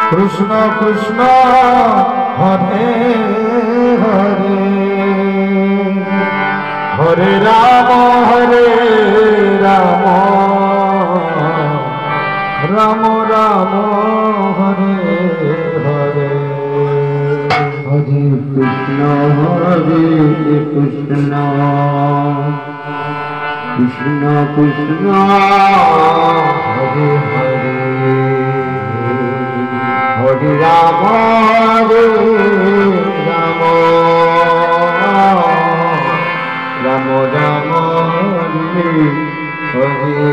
Krishna Krishna Hare Hare Hare Ram Ram Ram Hare Hare Hare Krishna Krishna Krishna Hare Hare Hare Ram Ram Ram Ram Hare Hare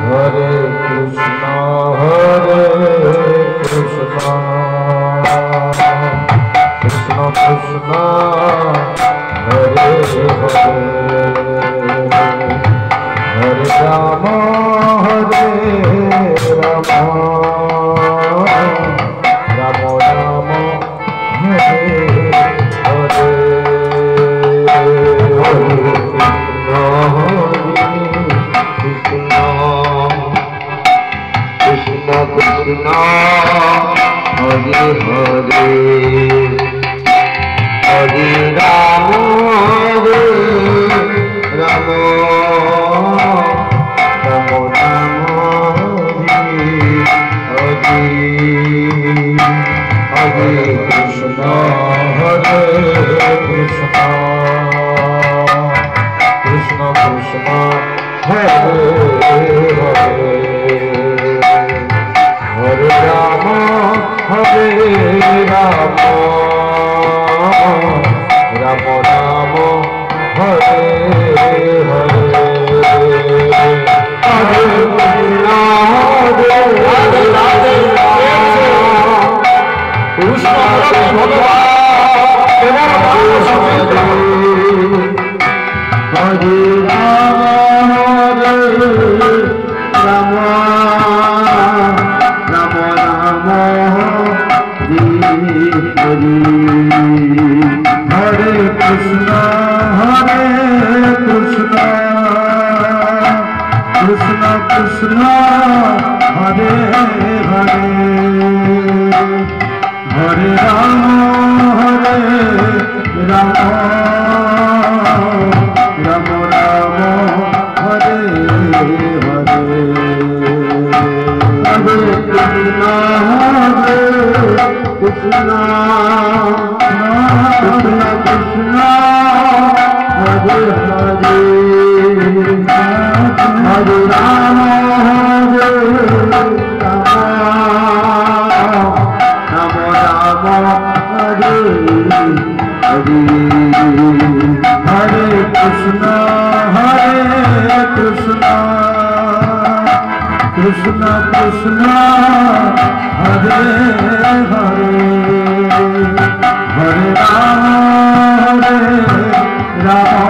Hare Krishna Krishna Krishna Hare Hare Hare Ram Ram Ram Ram Hare Hare Krishna Krishna Hare Hare Hare Ram Ram Ram Ram Hare Hare Krishna Krishna Krishna Hare Hare Hare Ram Ram Ram Ram Hare Hare Hare Krishna Hare Ram Ram Ram Ram Hare Hare Krishna Krishna Krishna Hare Hare Hare Ram Ram Ram Ram Hare Hare Hare Krishna Krishna Krishna Hare Hare Hare Ram Ram Ram Hare Hare Hare Krishna Krishna Krishna Hare Hare Hare Ram